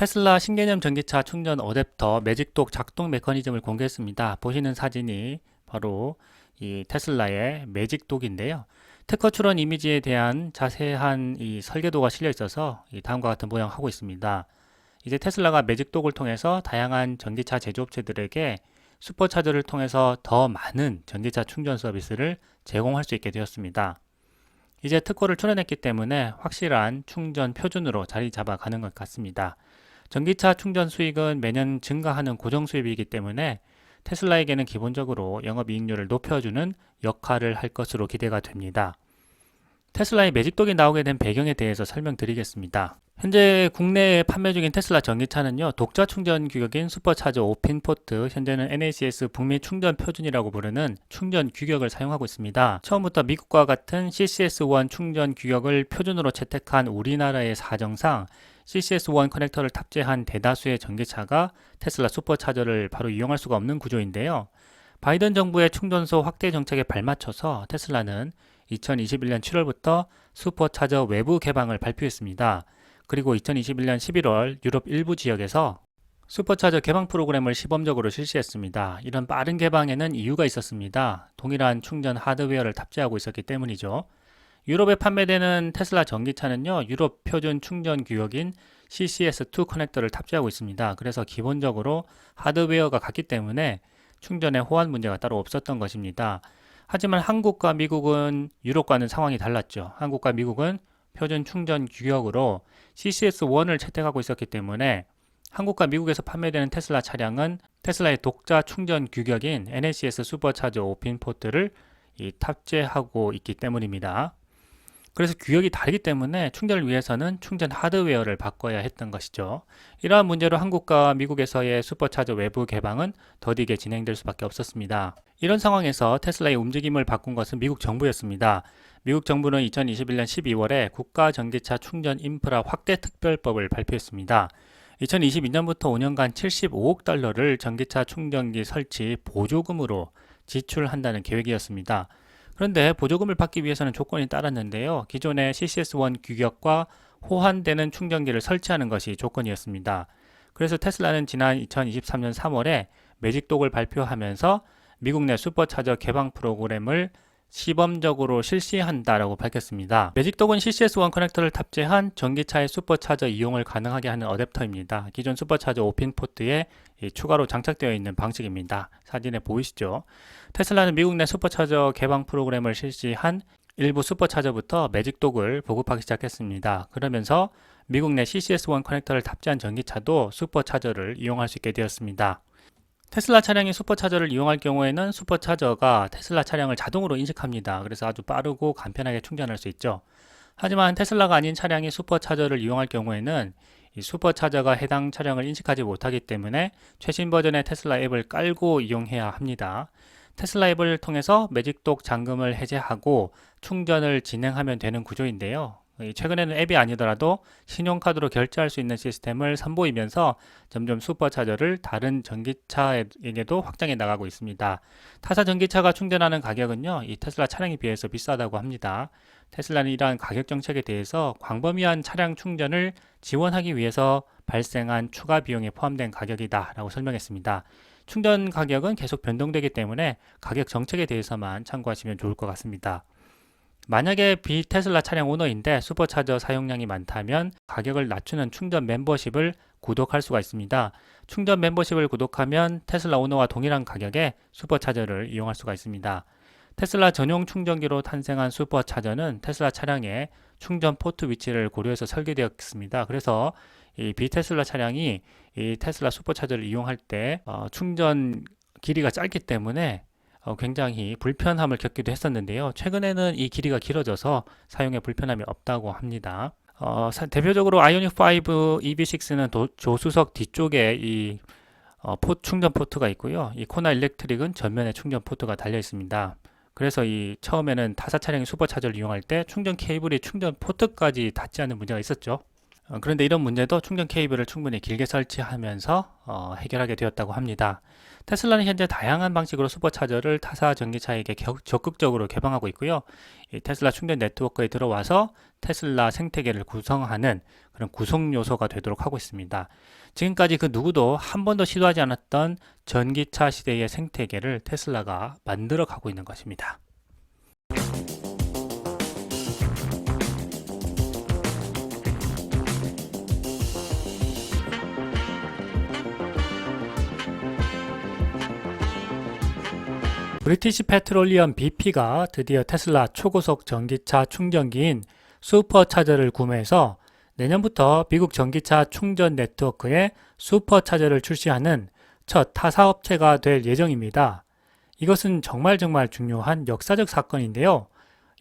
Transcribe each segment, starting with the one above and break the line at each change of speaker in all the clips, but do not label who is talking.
테슬라 신개념 전기차 충전 어댑터 매직독 작동 메커니즘을 공개했습니다. 보시는 사진이 바로 이 테슬라의 매직독인데요. 특허 출원 이미지에 대한 자세한 이 설계도가 실려 있어서 다음과 같은 모양하고 있습니다. 이제 테슬라가 매직독을 통해서 다양한 전기차 제조업체들에게 슈퍼차저를 통해서 더 많은 전기차 충전 서비스를 제공할 수 있게 되었습니다. 이제 특허를 출원했기 때문에 확실한 충전 표준으로 자리 잡아가는 것 같습니다. 전기차 충전 수익은 매년 증가하는 고정 수입이기 때문에 테슬라에게는 기본적으로 영업이익률을 높여주는 역할을 할 것으로 기대가 됩니다. 테슬라의 매직독이 나오게 된 배경에 대해서 설명드리겠습니다. 현재 국내에 판매 중인 테슬라 전기차는요, 독자 충전 규격인 슈퍼차저 5핀 포트, 현재는 NACS 북미 충전 표준이라고 부르는 충전 규격을 사용하고 있습니다. 처음부터 미국과 같은 CCS1 충전 규격을 표준으로 채택한 우리나라의 사정상 CCS1 커넥터를 탑재한 대다수의 전기차가 테슬라 슈퍼차저를 바로 이용할 수가 없는 구조인데요. 바이든 정부의 충전소 확대 정책에 발맞춰서 테슬라는 2021년 7월부터 슈퍼차저 외부 개방을 발표했습니다. 그리고 2021년 11월 유럽 일부 지역에서 슈퍼차저 개방 프로그램을 시범적으로 실시했습니다. 이런 빠른 개방에는 이유가 있었습니다. 동일한 충전 하드웨어를 탑재하고 있었기 때문이죠. 유럽에 판매되는 테슬라 전기차는요, 유럽 표준 충전 규격인 CCS2 커넥터를 탑재하고 있습니다. 그래서 기본적으로 하드웨어가 같기 때문에 충전에 호환 문제가 따로 없었던 것입니다. 하지만 한국과 미국은 유럽과는 상황이 달랐죠. 한국과 미국은 표준 충전 규격으로 CCS1을 채택하고 있었기 때문에 한국과 미국에서 판매되는 테슬라 차량은 테슬라의 독자 충전 규격인 NACS 슈퍼차저 5핀 포트를 탑재하고 있기 때문입니다. 그래서 규격이 다르기 때문에 충전을 위해서는 충전 하드웨어를 바꿔야 했던 것이죠. 이러한 문제로 한국과 미국에서의 슈퍼차저 외부 개방은 더디게 진행될 수밖에 없었습니다. 이런 상황에서 테슬라의 움직임을 바꾼 것은 미국 정부였습니다. 미국 정부는 2021년 12월에 국가 전기차 충전 인프라 확대 특별법을 발표했습니다. 2022년부터 5년간 75억 달러를 전기차 충전기 설치 보조금으로 지출한다는 계획이었습니다. 그런데 보조금을 받기 위해서는 조건이 따랐는데요. 기존의 CCS1 규격과 호환되는 충전기를 설치하는 것이 조건이었습니다. 그래서 테슬라는 지난 2023년 3월에 매직독을 발표하면서 미국 내 슈퍼차저 개방 프로그램을 시범적으로 실시한다라고 밝혔습니다. 매직독은 CCS1 커넥터를 탑재한 전기차의 슈퍼차저 이용을 가능하게 하는 어댑터입니다. 기존 슈퍼차저 5핀 포트에 추가로 장착되어 있는 방식입니다. 사진에 보이시죠? 테슬라는 미국 내 슈퍼차저 개방 프로그램을 실시한 일부 슈퍼차저부터 매직독을 보급하기 시작했습니다. 그러면서 미국 내 CCS1 커넥터를 탑재한 전기차도 슈퍼차저를 이용할 수 있게 되었습니다. 테슬라 차량이 슈퍼차저를 이용할 경우에는 슈퍼차저가 테슬라 차량을 자동으로 인식합니다. 그래서 아주 빠르고 간편하게 충전할 수 있죠. 하지만 테슬라가 아닌 차량이 슈퍼차저를 이용할 경우에는 이 슈퍼차저가 해당 차량을 인식하지 못하기 때문에 최신 버전의 테슬라 앱을 깔고 이용해야 합니다. 테슬라 앱을 통해서 매직독 잠금을 해제하고 충전을 진행하면 되는 구조인데요. 최근에는 앱이 아니더라도 신용카드로 결제할 수 있는 시스템을 선보이면서 점점 슈퍼차저를 다른 전기차에게도 확장해 나가고 있습니다. 타사 전기차가 충전하는 가격은요, 이 테슬라 차량에 비해서 비싸다고 합니다. 테슬라는 이러한 가격 정책에 대해서 광범위한 차량 충전을 지원하기 위해서 발생한 추가 비용에 포함된 가격이다 라고 설명했습니다. 충전 가격은 계속 변동되기 때문에 가격 정책에 대해서만 참고하시면 좋을 것 같습니다. 만약에 비테슬라 차량 오너인데 슈퍼차저 사용량이 많다면 가격을 낮추는 충전 멤버십을 구독할 수가 있습니다. 충전 멤버십을 구독하면 테슬라 오너와 동일한 가격에 슈퍼차저를 이용할 수가 있습니다. 테슬라 전용 충전기로 탄생한 슈퍼차저는 테슬라 차량의 충전 포트 위치를 고려해서 설계되었습니다. 그래서 이 비테슬라 차량이 이 테슬라 슈퍼차저를 이용할 때 충전 길이가 짧기 때문에 굉장히 불편함을 겪기도 했었는데요. 최근에는 이 길이가 길어져서 사용에 불편함이 없다고 합니다. 대표적으로 아이오닉 5 EV6는 조수석 뒤쪽에 이 충전 포트가 있고요. 이 코나 일렉트릭은 전면에 충전 포트가 달려 있습니다. 그래서 이 처음에는 타사 차량이 슈퍼차저를 이용할 때 충전 케이블이 충전 포트까지 닿지 않는 문제가 있었죠. 그런데 이런 문제도 충전 케이블을 충분히 길게 설치하면서 해결하게 되었다고 합니다. 테슬라는 현재 다양한 방식으로 슈퍼차저를 타사 전기차에게 적극적으로 개방하고 있고요. 이 테슬라 충전 네트워크에 들어와서 테슬라 생태계를 구성하는 그런 구성 요소가 되도록 하고 있습니다. 지금까지 그 누구도 한 번도 시도하지 않았던 전기차 시대의 생태계를 테슬라가 만들어 가고 있는 것입니다. 브리티시 페트롤리엄 BP가 드디어 테슬라 초고속 전기차 충전기인 슈퍼차저를 구매해서 내년부터 미국 전기차 충전 네트워크에 슈퍼차저를 출시하는 첫 타사업체가 될 예정입니다. 이것은 정말 중요한 역사적 사건인데요.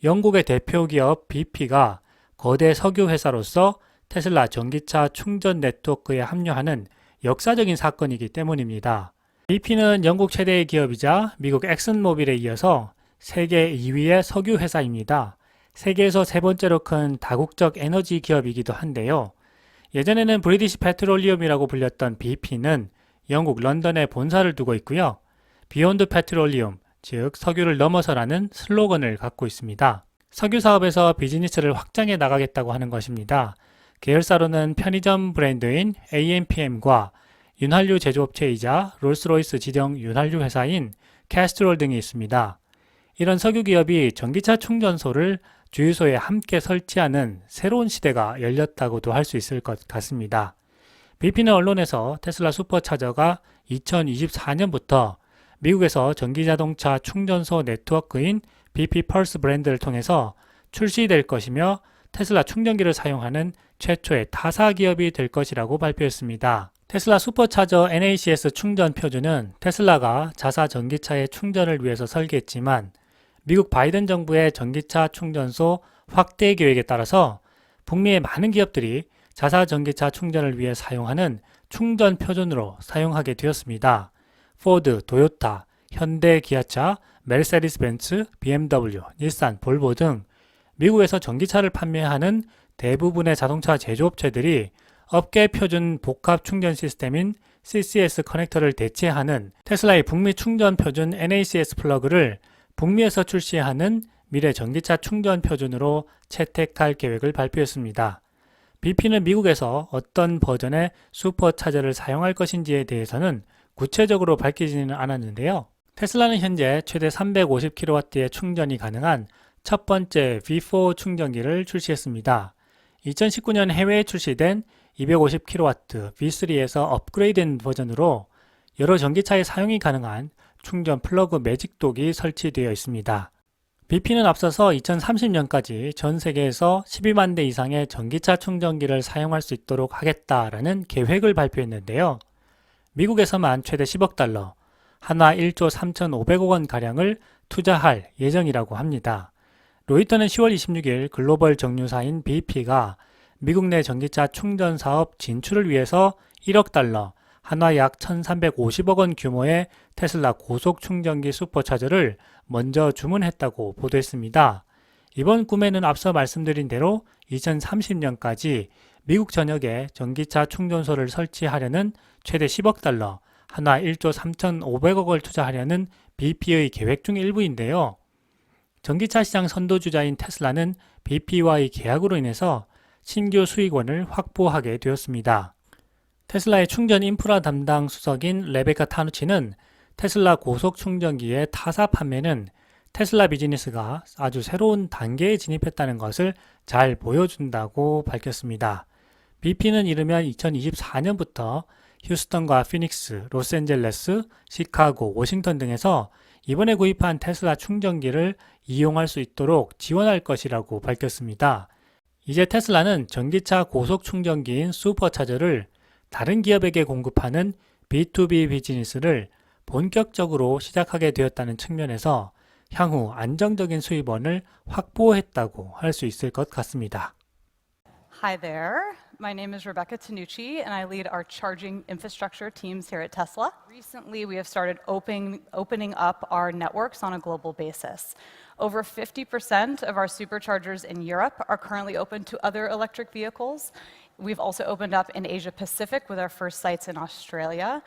영국의 대표 기업 BP가 거대 석유 회사로서 테슬라 전기차 충전 네트워크에 합류하는 역사적인 사건이기 때문입니다. BP는 영국 최대의 기업이자 미국 엑슨모빌에 이어서 세계 2위의 석유 회사입니다. 세계에서 세 번째로 큰 다국적 에너지 기업이기도 한데요. 예전에는 브리티시 페트롤리움이라고 불렸던 BP는 영국 런던에 본사를 두고 있고요. 비욘드 페트롤리움, 즉 석유를 넘어서라는 슬로건을 갖고 있습니다. 석유 사업에서 비즈니스를 확장해 나가겠다고 하는 것입니다. 계열사로는 편의점 브랜드인 AMPM과 윤활유 제조업체이자 롤스로이스 지정 윤활유 회사인 캐스트롤 등이 있습니다. 이런 석유 기업이 전기차 충전소를 주유소에 함께 설치하는 새로운 시대가 열렸다고도 할 수 있을 것 같습니다. BP는 언론에서 테슬라 슈퍼차저가 2024년부터 미국에서 전기자동차 충전소 네트워크인 BP 펄스 브랜드를 통해서 출시될 것이며 테슬라 충전기를 사용하는 최초의 타사 기업이 될 것이라고 발표했습니다. 테슬라 슈퍼차저 NACS 충전 표준은 테슬라가 자사 전기차의 충전을 위해서 설계했지만 미국 바이든 정부의 전기차 충전소 확대 계획에 따라서 북미의 많은 기업들이 자사 전기차 충전을 위해 사용하는 충전 표준으로 사용하게 되었습니다. 포드, 도요타, 현대, 기아차, 메르세디스 벤츠, BMW, 닛산, 볼보 등 미국에서 전기차를 판매하는 대부분의 자동차 제조업체들이 업계 표준 복합 충전 시스템인 CCS 커넥터를 대체하는 테슬라의 북미 충전 표준 NACS 플러그를 북미에서 출시하는 미래 전기차 충전 표준으로 채택할 계획을 발표했습니다. BP는 미국에서 어떤 버전의 슈퍼차저를 사용할 것인지에 대해서는 구체적으로 밝히지는 않았는데요. 테슬라는 현재 최대 350kW의 충전이 가능한 첫 번째 V4 충전기를 출시했습니다. 2019년 해외에 출시된 250kW V3에서 업그레이드된 버전으로 여러 전기차에 사용이 가능한 충전 플러그 매직독이 설치되어 있습니다. BP는 앞서서 2030년까지 전 세계에서 12만 대 이상의 전기차 충전기를 사용할 수 있도록 하겠다라는 계획을 발표했는데요. 미국에서만 최대 10억 달러, 한화 1조 3,500억 원 가량을 투자할 예정이라고 합니다. 로이터는 10월 26일 글로벌 정유사인 BP가 미국 내 전기차 충전 사업 진출을 위해서 1억 달러, 한화 약 1,350억 원 규모의 테슬라 고속 충전기 슈퍼차저를 먼저 주문했다고 보도했습니다. 이번 구매는 앞서 말씀드린 대로 2030년까지 미국 전역에 전기차 충전소를 설치하려는 최대 10억 달러, 한화 1조 3,500억을 투자하려는 BP의 계획 중 일부인데요. 전기차 시장 선도주자인 테슬라는 BP와의 계약으로 인해서 신규 수익원을 확보하게 되었습니다. 테슬라의 충전 인프라 담당 수석인 레베카 타누치는 테슬라 고속 충전기의 타사 판매는 테슬라 비즈니스가 아주 새로운 단계에 진입했다는 것을 잘 보여준다고 밝혔습니다. BP는 이르면 2024년부터 휴스턴과 피닉스, 로스앤젤레스, 시카고, 워싱턴 등에서 이번에 구입한 테슬라 충전기를 이용할 수 있도록 지원할 것이라고 밝혔습니다. 이제 테슬라는 전기차 고속 충전기인 슈퍼차저를 다른 기업에게 공급하는 B2B 비즈니스를 본격적으로 시작하게 되었다는 측면에서 향후 안정적인 수입원을 확보했다고 할 수 있을 것 같습니다.
Hi there. My name is Rebecca Tanucci, and I lead our charging infrastructure teams here at Tesla. Recently, we have started opening up our networks on a global basis. Over 50% of our superchargers in Europe are currently open to other electric vehicles. We've also opened up in Asia Pacific with our first sites in Australia.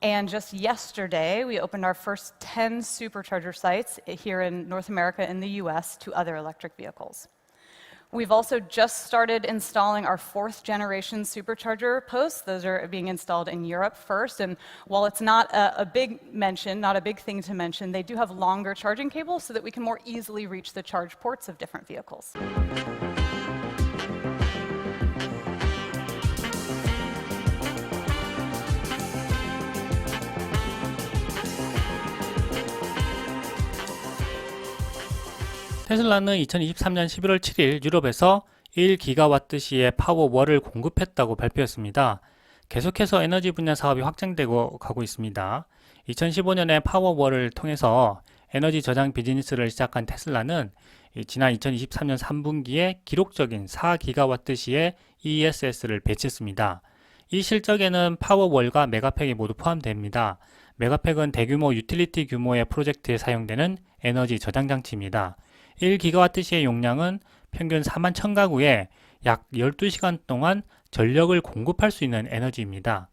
And just yesterday, we opened our first 10 supercharger sites here in North America and the US to other electric vehicles. We've also just started installing our 4th generation supercharger posts. Those are being installed in Europe first. And while it's not a big mention, not a big thing to mention, they do have longer charging cables so that we can more easily reach the charge ports of different vehicles.
테슬라는 2023년 11월 7일 유럽에서 1기가와트시의 파워월을 공급했다고 발표했습니다. 계속해서 에너지 분야 사업이 확장되고 가고 있습니다. 2015년에 파워월을 통해서 에너지 저장 비즈니스를 시작한 테슬라는 지난 2023년 3분기에 기록적인 4기가와트시의 ESS를 배치했습니다. 이 실적에는 파워월과 메가팩이 모두 포함됩니다. 메가팩은 대규모 유틸리티 규모의 프로젝트에 사용되는 에너지 저장 장치입니다. 1기가와트시의 용량은 평균 4만 1000가구에 약 12시간 동안 전력을 공급할 수 있는 에너지입니다.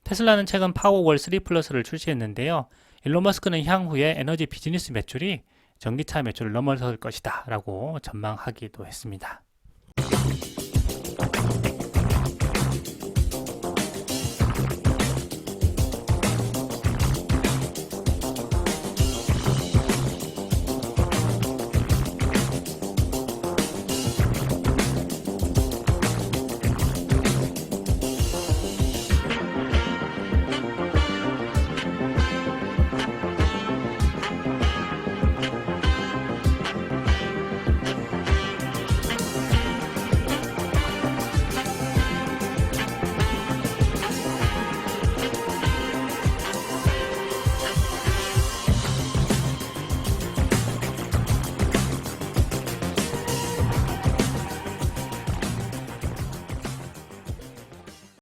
테슬라는 최근 파워월 3 플러스를 출시했는데요. 일론 머스크는 향후에 에너지 비즈니스 매출이 전기차 매출을 넘어설 것이다 라고 전망하기도 했습니다.